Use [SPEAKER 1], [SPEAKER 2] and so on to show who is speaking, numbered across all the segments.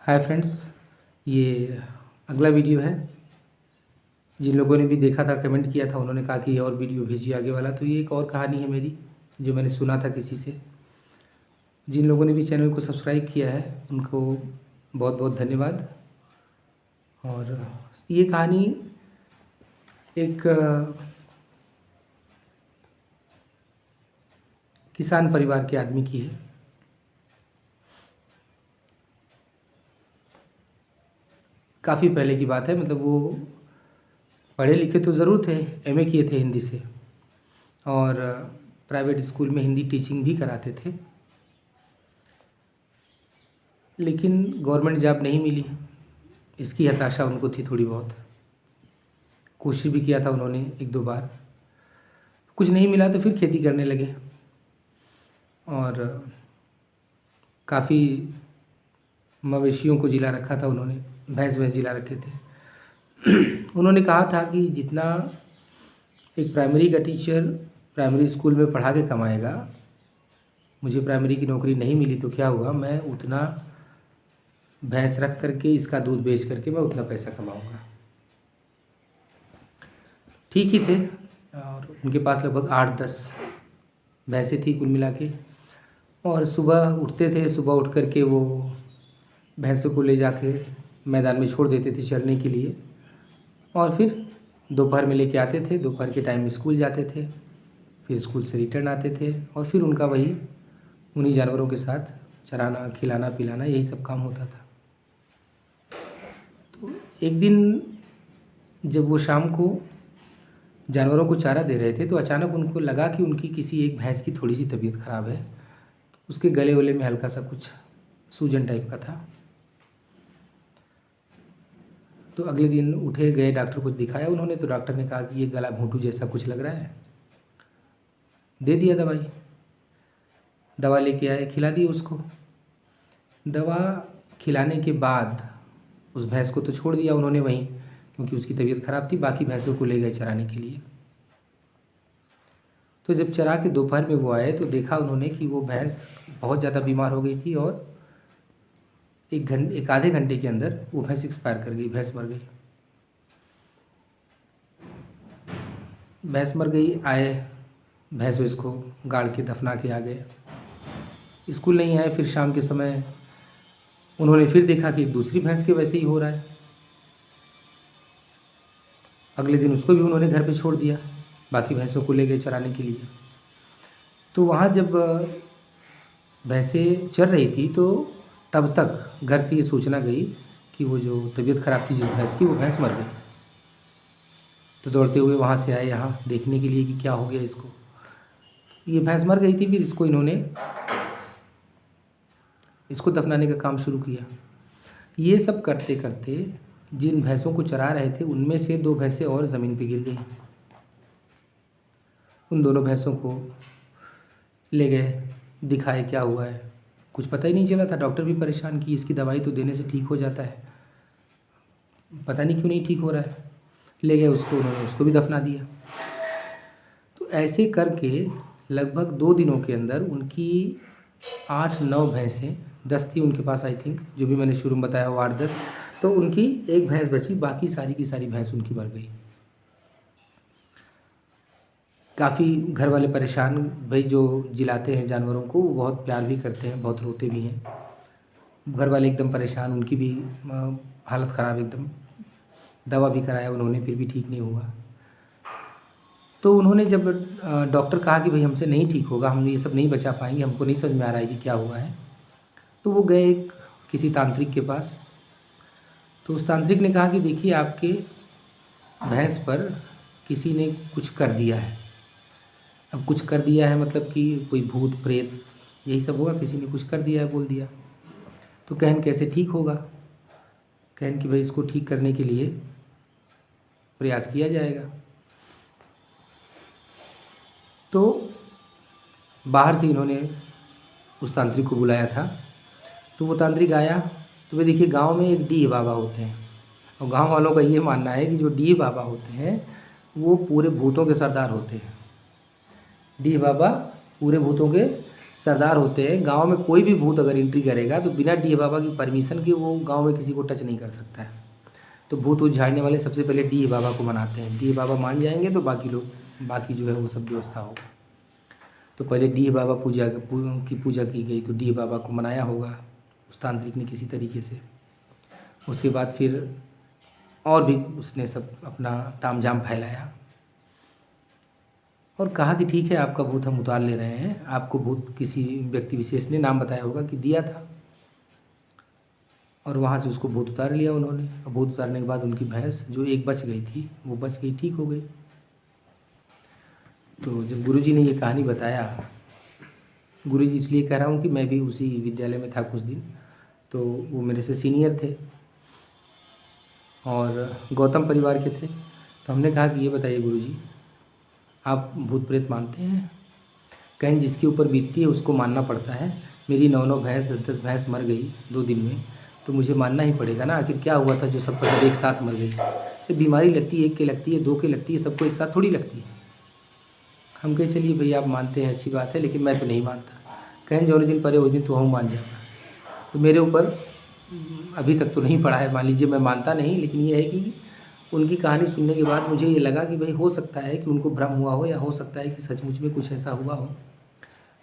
[SPEAKER 1] Hi friends, ये अगला video है। जिन लोगों ने भी देखा था, कमेंट किया था, उन्होंने कहा कि ये और वीडियो भेजिए आगे वाला। तो ये एक और कहानी है मेरी जो मैंने सुना था किसी से। जिन लोगों ने भी चैनल को सब्सक्राइब किया है उनको बहुत बहुत धन्यवाद। और ये कहानी एक किसान परिवार के आदमी की है। काफ़ी पहले की बात है, मतलब वो पढ़े लिखे तो ज़रूर थे, एमए किए थे हिंदी से, और प्राइवेट स्कूल में हिंदी टीचिंग भी कराते थे। लेकिन गवर्नमेंट जॉब नहीं मिली, इसकी हताशा उनको थी थोड़ी बहुत। कोशिश भी किया था उन्होंने एक दो बार, कुछ नहीं मिला तो फिर खेती करने लगे। और काफ़ी मवेशियों को जिला रखा था उन्होंने, भैंस भैंस जिला रखे थे। उन्होंने कहा था कि जितना एक प्राइमरी का टीचर प्राइमरी स्कूल में पढ़ा के कमाएगा, मुझे प्राइमरी की नौकरी नहीं मिली तो क्या हुआ, मैं उतना भैंस रख करके इसका दूध बेच करके मैं उतना पैसा कमाऊंगा। ठीक ही थे। और उनके पास लगभग 8-10 भैंसें थी कुल मिला के। और सुबह उठते थे, सुबह उठ करके वो भैंसों को ले जाके मैदान में छोड़ देते थे चरने के लिए, और फिर दोपहर में लेके आते थे। दोपहर के टाइम में स्कूल जाते थे, फिर स्कूल से रिटर्न आते थे, और फिर उनका वही उन्हीं जानवरों के साथ चराना, खिलाना, पिलाना, यही सब काम होता था। तो एक दिन जब वो शाम को जानवरों को चारा दे रहे थे तो अचानक उनको लगा कि उनकी किसी एक भैंस की थोड़ी सी तबीयत ख़राब है। तो उसके गले वले में हल्का सा कुछ सूजन टाइप का था। तो अगले दिन उठे, गए, डॉक्टर को दिखाया उन्होंने। तो डॉक्टर ने कहा कि ये गला घोंटू जैसा कुछ लग रहा है। दे दिया दवाई, दवा लेके आए, खिला दी उसको। दवा खिलाने के बाद उस भैंस को तो छोड़ दिया उन्होंने वहीं, क्योंकि उसकी तबीयत ख़राब थी। बाकी भैंसों को ले गए चराने के लिए। तो जब चरा के दोपहर में वो आए तो देखा उन्होंने कि वो भैंस बहुत ज़्यादा बीमार हो गई थी, और एक आधे घंटे के अंदर वो भैंस एक्सपायर कर गई, भैंस मर गई। भैंस मर गई, आए भैंस इसको गाड़ के दफना के आ गए। स्कूल नहीं आए। फिर शाम के समय उन्होंने फिर देखा कि दूसरी भैंस के वैसे ही हो रहा है। अगले दिन उसको भी उन्होंने घर पे छोड़ दिया, बाकी भैंसों को ले गए चराने के लिए। तो वहाँ जब भैंसें चर रही थी तो तब तक घर से ये सूचना गई कि वो जो तबीयत ख़राब थी जिस भैंस की, वो भैंस मर गई। तो दौड़ते हुए वहाँ से आए यहाँ देखने के लिए कि क्या हो गया इसको। ये भैंस मर गई थी। फिर इसको दफनाने का काम शुरू किया। ये सब करते करते जिन भैंसों को चरा रहे थे उनमें से 2 भैंसें और ज़मीन पे गिर गई। उन दोनों भैंसों को ले गए, दिखाए क्या हुआ है। कुछ पता ही नहीं चला था। डॉक्टर भी परेशान कि इसकी दवाई तो देने से ठीक हो जाता है, पता नहीं क्यों नहीं ठीक हो रहा है। ले गए उसको, उन्होंने उसको भी दफना दिया। तो ऐसे करके लगभग 2 दिनों के अंदर उनकी 8-9 भैंसें, 10 थी उनके पास आई थिंक, जो भी मैंने शुरू में बताया वो 8-10, तो उनकी एक भैंस बची, बाकी सारी की सारी भैंस उनकी मर गई। काफ़ी घर वाले परेशान। भाई जो जिलाते हैं जानवरों को वो बहुत प्यार भी करते हैं, बहुत रोते भी हैं। घर वाले एकदम परेशान, उनकी भी हालत ख़राब एकदम। दवा भी कराया उन्होंने, फिर भी ठीक नहीं हुआ। तो उन्होंने जब डॉक्टर कहा कि भाई हमसे नहीं ठीक होगा, हम ये सब नहीं बचा पाएंगे, हमको नहीं समझ में आ रहा है कि क्या हुआ है, तो वो गए किसी तांत्रिक के पास। तो उस तांत्रिक ने कहा कि देखिए आपके भैंस पर किसी ने कुछ कर दिया है। अब कुछ कर दिया है मतलब कि कोई भूत प्रेत यही सब होगा, किसी ने कुछ कर दिया है, बोल दिया। तो कहन कैसे ठीक होगा। कहन कि भाई इसको ठीक करने के लिए प्रयास किया जाएगा। तो बाहर से इन्होंने उस तांत्रिक को बुलाया था। तो वो तांत्रिक आया। तो वे देखिए गांव में एक डीह बाबा होते हैं, और गांव वालों का ये मानना है कि जो डीह बाबा होते हैं वो पूरे भूतों के सरदार होते हैं। डीह बाबा पूरे भूतों के सरदार होते हैं, गांव में कोई भी भूत अगर एंट्री करेगा तो बिना डीह बाबा की परमिशन के वो गांव में किसी को टच नहीं कर सकता है। तो भूत ऊत झाड़ने वाले सबसे पहले डीह बाबा को मनाते हैं, डीह बाबा मान जाएंगे तो बाकी लोग बाकी जो है वो सब व्यवस्था होगा। तो पहले डीह बाबा की पूजा की गई, तो डीह बाबा को मनाया होगा उस तांत्रिक ने किसी तरीके से। उसके बाद फिर और भी उसने सब अपना तामझाम फैलाया और कहा कि ठीक है आपका भूत हम उतार ले रहे हैं। आपको भूत किसी व्यक्ति विशेष ने नाम बताया होगा कि दिया था, और वहाँ से उसको भूत उतार लिया उन्होंने। और भूत उतारने के बाद उनकी भैंस जो एक बच गई थी वो बच गई, ठीक हो गई। तो जब गुरुजी ने ये कहानी बताया, गुरुजी इसलिए कह रहा हूँ कि मैं भी उसी विद्यालय में था कुछ दिन, तो वो मेरे से सीनियर थे और गौतम परिवार के थे। तो हमने कहा कि ये बताइए गुरुजी, आप भूत प्रेत मानते हैं? कहीं जिसके ऊपर बीतती है उसको मानना पड़ता है। मेरी 9 भैंस 10 भैंस मर गई 2 दिन में, तो मुझे मानना ही पड़ेगा ना। आखिर क्या हुआ था जो सब सब एक साथ मर गई? तो बीमारी लगती है, एक के लगती है, 2 के लगती है, सबको एक साथ थोड़ी लगती है। हम कहे चलिए भैया आप मानते हैं अच्छी बात है, लेकिन मैं तो नहीं मानता। कहें जो दिन पड़े उस दिन तो हम मान जाएगा। तो मेरे ऊपर अभी तक तो नहीं पड़ा है, मान लीजिए मैं मानता नहीं, लेकिन ये है कि उनकी कहानी सुनने के बाद मुझे ये लगा कि भाई हो सकता है कि उनको भ्रम हुआ हो, या हो सकता है कि सचमुच में कुछ ऐसा हुआ हो।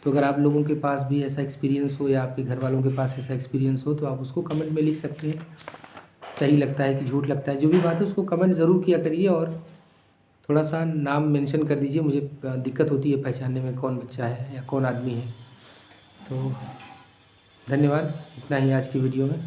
[SPEAKER 1] तो अगर आप लोगों के पास भी ऐसा एक्सपीरियंस हो या आपके घर वालों के पास ऐसा एक्सपीरियंस हो तो आप उसको कमेंट में लिख सकते हैं। सही लगता है कि झूठ लगता है, जो भी बात है उसको कमेंट ज़रूर किया करिए, और थोड़ा सा नाम मेंशन कर दीजिए। मुझे दिक्कत होती है पहचानने में कौन बच्चा है या कौन आदमी है। तो धन्यवाद, इतना ही आज की वीडियो में।